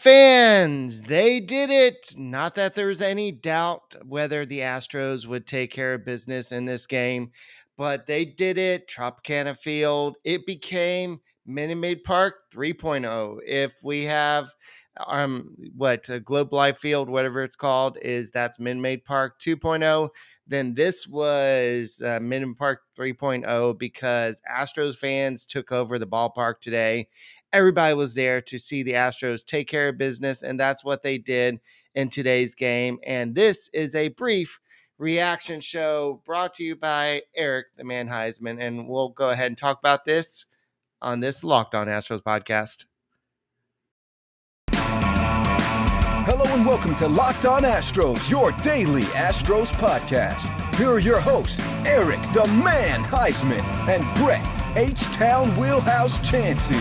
fans, they did it. Not that there's any doubt whether the Astros would take care of business in this game, but they did it. Tropicana Field, it became Minute Maid Park 3.0. If we have Globe Life Field, whatever it's called, that's Minute Maid Park 2.0, then this was Minute Maid Park 3.0 because Astros fans took over the ballpark today. Everybody was there to see the Astros take care of business, and that's what they did in today's game. And this is a brief reaction show brought to you by Eric, the man Heisman, and we'll go ahead and talk about this on this Locked On Astros podcast. Hello and welcome to Locked On Astros, your daily Astros podcast. Here are your hosts, Eric, the man Heisman, and Brett, H-Town Wheelhouse Chansey.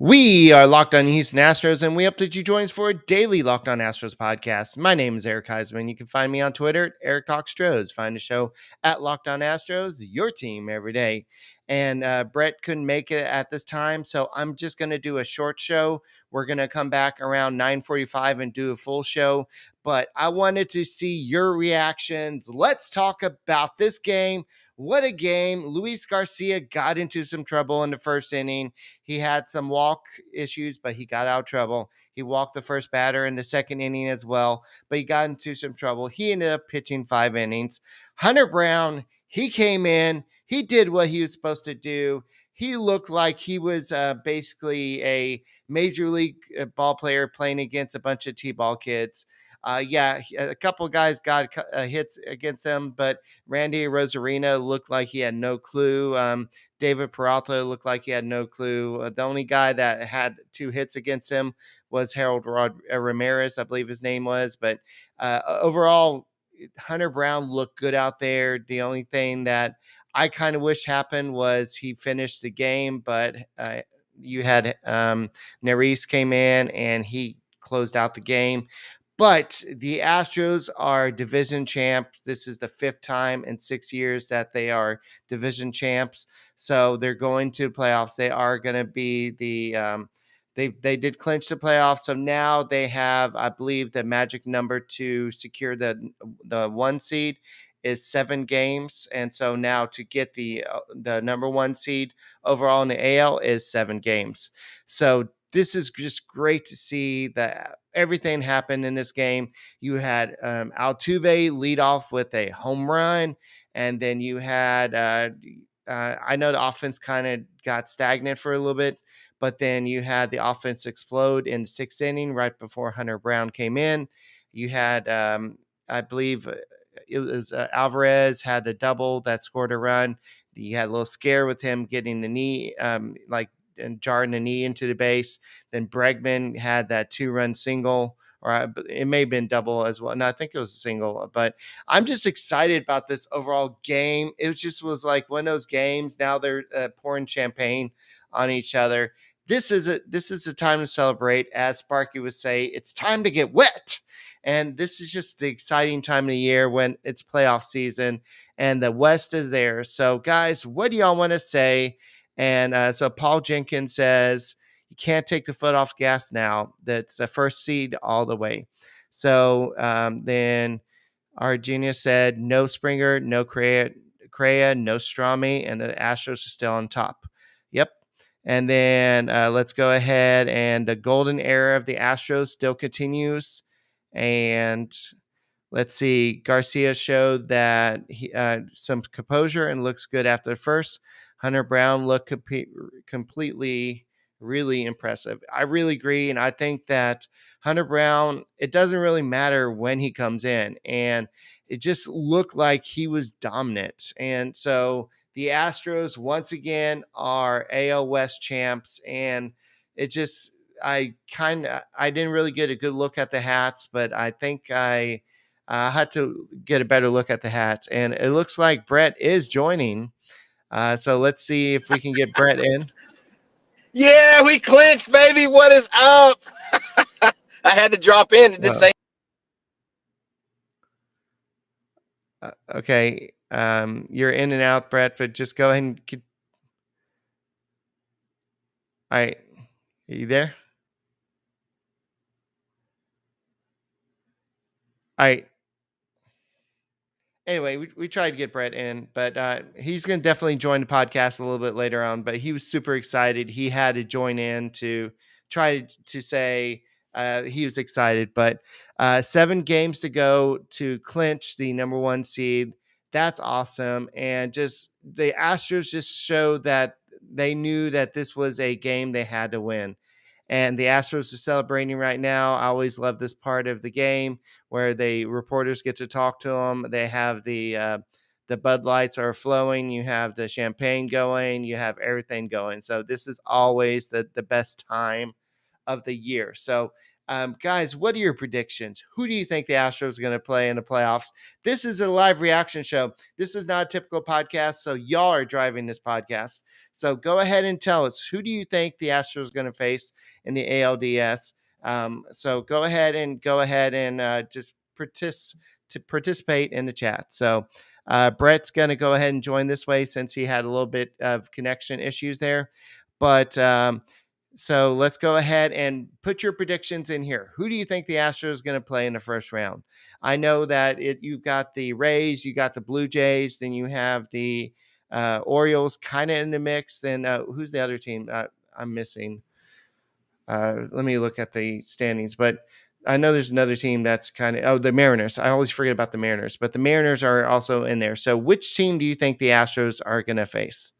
We are Locked On Houston Astros, and we hope that you join us for a daily Locked On Astros podcast. My name is Eric Heisman. You can find me on Twitter at Eric Talks Stros. Find the show at Locked On Astros, your team every day. And Brett couldn't make it at this time, so I'm just going to do a short show. We're going to come back around 9:45 and do a full show, but I wanted to see your reactions. Let's talk about this game. What a game. Luis Garcia got into some trouble in the first inning. He had some walk issues, but he got out of trouble. He walked the first batter in the second inning as well, but he got into some trouble. He ended up pitching 5 innings. Hunter Brown, he came in. He did what he was supposed to do. He looked like he was basically a major league ball player playing against a bunch of T-ball kids. A couple of guys got hits against him, but Randy Rosarina looked like he had no clue. David Peralta looked like he had no clue. The only guy that had 2 hits against him was Harold Ramirez, I believe his name was. But overall, Hunter Brown looked good out there. The only thing that I kind of wish happened was he finished the game, but you had Neris came in and he closed out the game. But the Astros are division champs. This is the 5th time in 6 years that they are division champs. So they're going to playoffs. They are going to be they did clinch the playoffs. So now they have, I believe, the magic number to secure the 1 seed is 7 games. And so now to get the number 1 seed overall in the AL is 7 games. So this is just great to see that everything happened in this game. You had Altuve lead off with a home run, and then you had I know the offense kind of got stagnant for a little bit, but then you had the offense explode in the 6th inning right before Hunter Brown came in. You had I believe it was Alvarez had a double that scored a run. You had a little scare with him getting the knee and jarring the knee into the base. Then Bregman had that 2-run single, or it may have been double as well. No, I think it was a single, but I'm just excited about this overall game. It was like one of those games. Now they're pouring champagne on each other. This is a time to celebrate. As Sparky would say, it's time to get wet. And this is just the exciting time of the year when it's playoff season and the West is there. So guys, what do y'all want to say? And so Paul Jenkins says, you can't take the foot off gas now. That's the first seed all the way. So then Argenia said, no Springer, no Correa, no Strami, and the Astros are still on top. Yep. And then let's go ahead. And the golden era of the Astros still continues. And let's see. Garcia showed that he some composure and looks good after the first. Hunter Brown looked completely, really impressive. I really agree. And I think that Hunter Brown, it doesn't really matter when he comes in. And it just looked like he was dominant. And so the Astros, once again, are AL West champs. And it just, I didn't really get a good look at the hats, but I think I had to get a better look at the hats. And it looks like Brett is joining. So let's see if we can get Brett in. Yeah, we clinched, baby. What is up? I had to drop in to just say. Okay. You're in and out, Brett, but just go ahead and get. All right. Are you there? All right. Anyway, we tried to get Brett in, but he's going to definitely join the podcast a little bit later on. But he was super excited. He had to join in to try to say he was excited. But 7 games to go to clinch the number 1 seed. That's awesome. And just the Astros just showed that they knew that this was a game they had to win. And the Astros are celebrating right now. I always love this part of the game where the reporters get to talk to them. They have the Bud Lights are flowing. You have the champagne going. You have everything going. So this is always the best time of the year. So, guys, what are your predictions? Who do you think the Astros are going to play in the playoffs? This is a live reaction show. This is not a typical podcast. So y'all are driving this podcast. So go ahead and tell us, who do you think the Astros are going to face in the ALDS? So go ahead and just participate in the chat. So Brett's going to go ahead and join this way since he had a little bit of connection issues there. But so let's go ahead and put your predictions in here. Who do you think the Astros is going to play in the first round? I know that you've got the Rays, you got the Blue Jays, then you have the Orioles kind of in the mix. Then who's the other team? I'm missing. Let me look at the standings, but I know there's another team that's the Mariners. I always forget about the Mariners, but the Mariners are also in there. So which team do you think the Astros are going to face?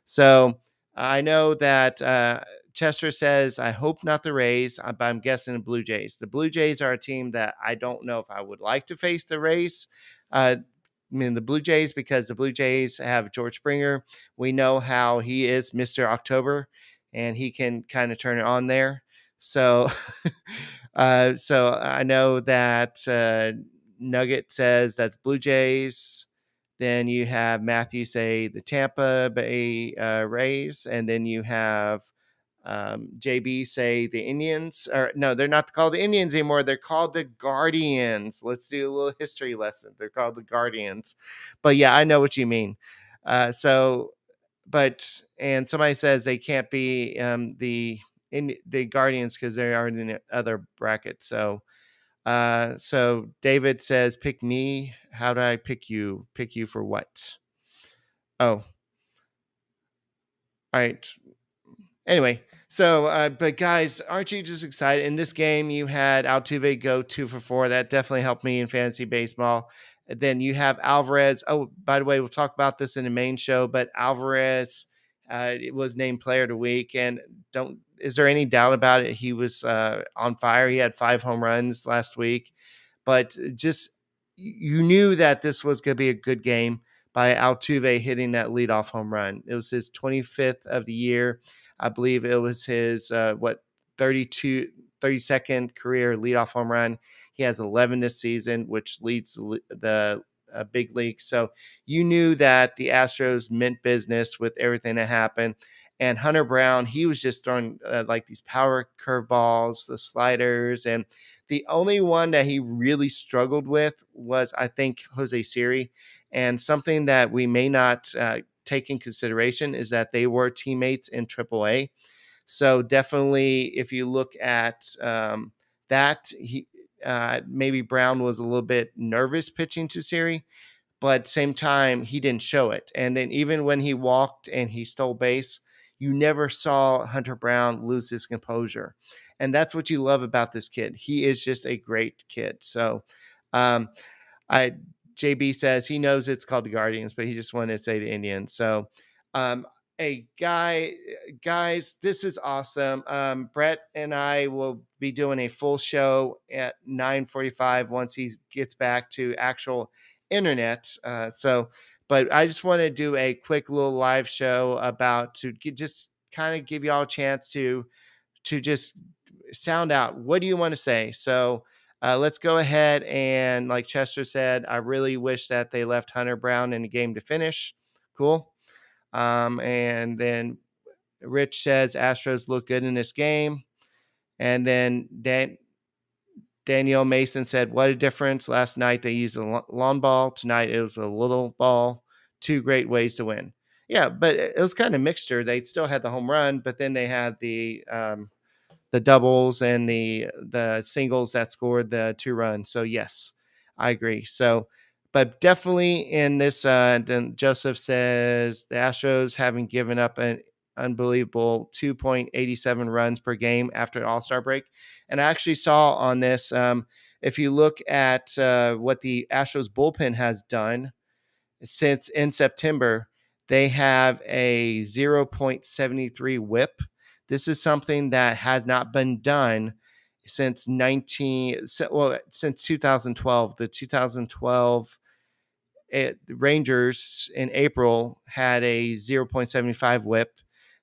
So I know that Chester says, I hope not the Rays, but I'm guessing the Blue Jays. The Blue Jays are a team that I don't know if I would like to face the Rays. The Blue Jays, because the Blue Jays have George Springer. We know how he is Mr. October, and he can kind of turn it on there. So, so I know that Nugget says that the Blue Jays. Then you have Matthew say the Tampa Bay Rays, and then you have JB say the Indians. Or no, they're not called the Indians anymore. They're called the Guardians. Let's do a little history lesson. They're called the Guardians. But yeah, I know what you mean. And somebody says they can't be the Guardians because they are in the other bracket. So David says, pick me. How do I pick you? Pick you for what? Oh, all right. Anyway, so, but guys, aren't you just excited? In this game, you had Altuve go 2 for 4. That definitely helped me in fantasy baseball. And then you have Alvarez. Oh, by the way, we'll talk about this in the main show, but Alvarez it was named Player of the Week. And is there any doubt about it? He was on fire. He had 5 home runs last week. But just you knew that this was going to be a good game by Altuve hitting that leadoff home run. It was his 25th of the year. I believe it was his 32nd career leadoff home run. He has 11 this season, which leads the big league. So you knew that the Astros meant business with everything that happened. And Hunter Brown, he was just throwing like these power curveballs, the sliders, and the only one that he really struggled with was, I think, Jose Siri. And something that we may not take in consideration is that they were teammates in AAA. So definitely, if you look at that, maybe Brown was a little bit nervous pitching to Siri, but same time, he didn't show it. And then even when he walked and he stole base, you never saw Hunter Brown lose his composure. And that's what you love about this kid. He is just a great kid. So um, I JB says he knows it's called the Guardians, but he just wanted to say the Indians. So um, guys, this is awesome. Brett and I will be doing a full show at 9:45 once he gets back to actual internet. But I just want to do a quick little live show just kind of give y'all a chance to just sound out. What do you want to say? So let's go ahead and, like Chester said, I really wish that they left Hunter Brown in the game to finish. Cool. And then Rich says Astros look good in this game. And then Danielle Mason said, "What a difference! Last night they used a long ball. Tonight it was a little ball. Two great ways to win." Yeah, but it was kind of mixture. They still had the home run, but then they had the doubles and the singles that scored the 2 runs. So yes, I agree. So, but definitely in this, then Joseph says the Astros having given up an unbelievable 2.87 runs per game after the All-Star break. And I actually saw on this, if you look at what the Astros bullpen has done since in September, they have a 0.73 whip. This is something that has not been done since since 2012. The 2012 the Rangers in April had a 0.75 whip.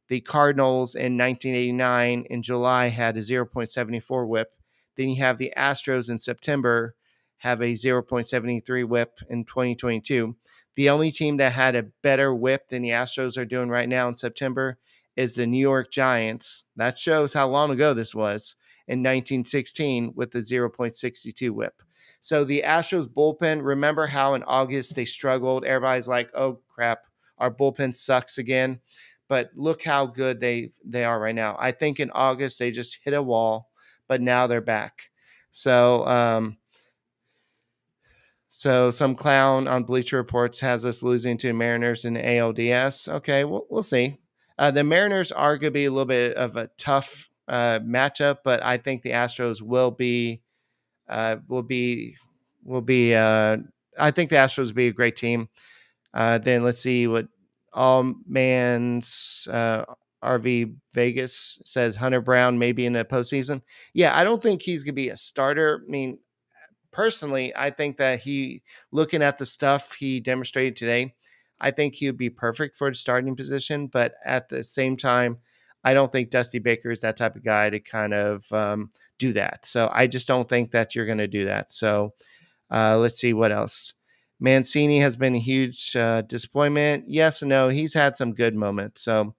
The Cardinals in 1989 in July had a 0.74 whip. Then you have the Astros in September have a 0.73 whip in 2022. The only team that had a better whip than the Astros are doing right now in September is the New York Giants. That shows how long ago this was in 1916 with the 0.62 whip. So the Astros bullpen, remember how in August they struggled? Everybody's like, oh crap, our bullpen sucks again. But look how good they are right now. I think in August they just hit a wall, but now they're back. So some clown on Bleacher Reports has us losing to Mariners in the ALDS. Okay, we'll see. The Mariners are going to be a little bit of a tough matchup, but I think the Astros will be will be will be. I think the Astros will be a great team. Then let's see what All Man's RV Vegas says. Hunter Brown maybe in the postseason. Yeah, I don't think he's gonna be a starter. I mean, personally, I think that looking at the stuff he demonstrated today, I think he would be perfect for the starting position. But at the same time, I don't think Dusty Baker is that type of guy to kind of do that. So I just don't think that you're going to do that. So let's see what else. Mancini has been a huge disappointment. Yes and no. He's had some good moments. So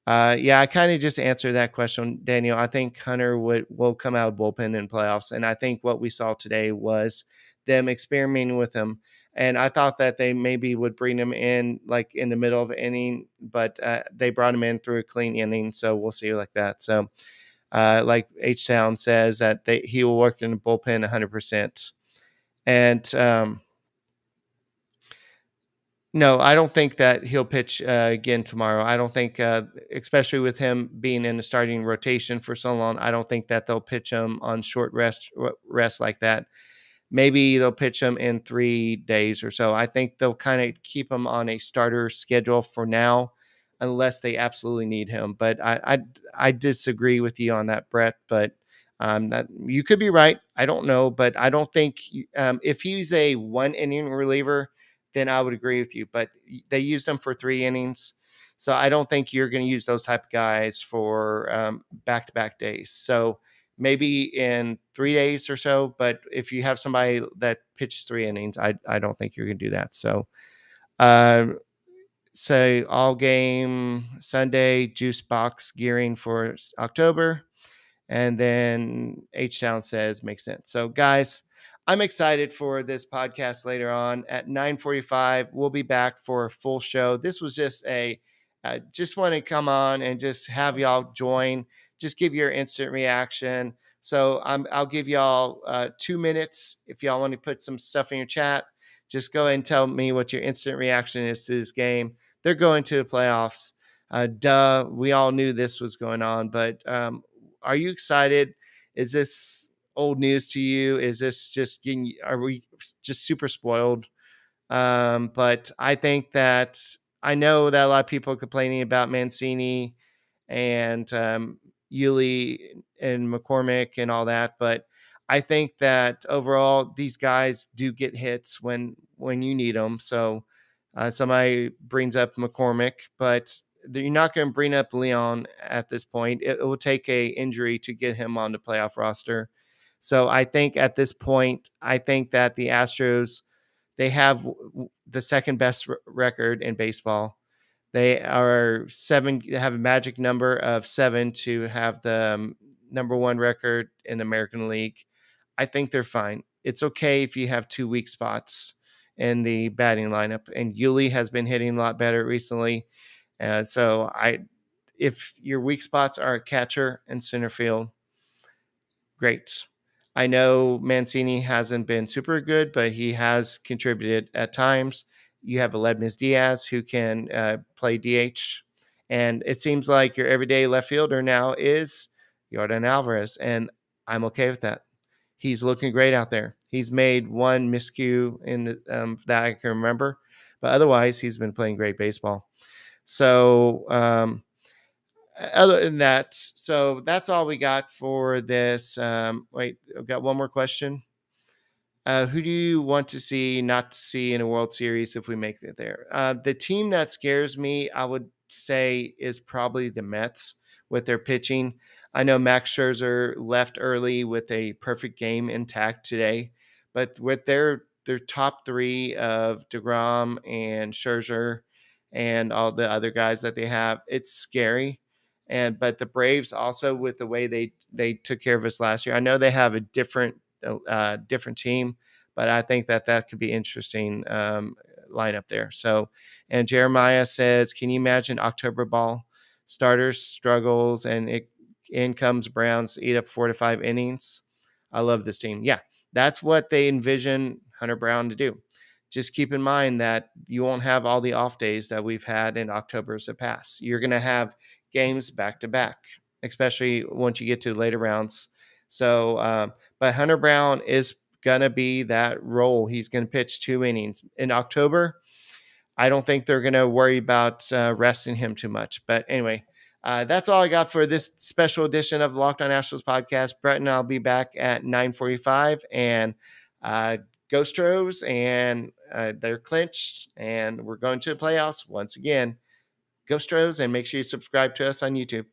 yeah, I kind of just answered that question, Daniel. I think Hunter will come out of bullpen in playoffs, and I think what we saw today was them experimenting with him. And I thought that they maybe would bring him in like in the middle of the inning, but they brought him in through a clean inning, so we'll see like that. So, like H Town says that he will work in the bullpen 100%, and no, I don't think that he'll pitch again tomorrow. I don't think, especially with him being in the starting rotation for so long, I don't think that they'll pitch him on short rest like that. Maybe they'll pitch him in 3 days or so. I think they'll kind of keep him on a starter schedule for now, unless they absolutely need him. But I disagree with you on that, Brett. But that you could be right. I don't know, but I don't think if he's a 1 inning reliever, then I would agree with you. But they used him for 3 innings, so I don't think you're going to use those type of guys for back-to-back days. So maybe in 3 days or so. But if you have somebody that pitches 3 innings, I don't think you're going to do that. So, say all game Sunday juice box gearing for October. And then H Town says makes sense. So guys, I'm excited for this podcast later on at 9:45. We'll be back for a full show. This was just just want to come on and just have y'all join, just give your instant reaction. So I'll give y'all 2 minutes. If y'all want to put some stuff in your chat, just go ahead and tell me what your instant reaction is to this game. They're going to the playoffs. Duh, we all knew this was going on, but are you excited? Is this old news to you? Is this just are we just super spoiled? But I think that I know that a lot of people are complaining about Mancini and Yuli and McCormick and all that, but I think that overall these guys do get hits when you need them. So somebody brings up McCormick, but you're not going to bring up Leon at this point. It will take a injury to get him on the playoff roster. So I think at this point, I think that the Astros, they have the second best record in baseball. They have a magic number of 7 to have the number 1 record in the American League. I think they're fine. It's okay if you have 2 weak spots in the batting lineup, and Yuli has been hitting a lot better recently. If your weak spots are catcher and center field, great. I know Mancini hasn't been super good, but he has contributed at times. You have Aledmus Diaz who can play DH, and it seems like your everyday left fielder now is Jordan Alvarez, and I'm okay with that. He's looking great out there. He's made one miscue that I can remember, but otherwise he's been playing great baseball. So other than that, so that's all we got for this. Wait, I've got one more question. Who do you want to see, not to see in a World Series if we make it there? The team that scares me, I would say, is probably the Mets with their pitching. I know Max Scherzer left early with a perfect game intact today, but with their top three of DeGrom and Scherzer and all the other guys that they have, it's scary. But the Braves also, with the way they took care of us last year, I know they have a different team, but I think that could be interesting lineup there. So, and Jeremiah says, can you imagine October ball starters struggles and in comes Browns eat up 4 to 5 innings? I love this team. Yeah, that's what they envision Hunter Brown to do. Just keep in mind that you won't have all the off days that we've had in October's past. You're going to have games back to back, especially once you get to later rounds. So, but Hunter Brown is going to be that role. He's going to pitch 2 innings in October. I don't think they're going to worry about resting him too much. But anyway, that's all I got for this special edition of the Locked On Astros podcast. Brett and I'll be back at 9:45, and Go Astros, and they're clinched, and we're going to the playoffs once again. Go Astros, and make sure you subscribe to us on YouTube.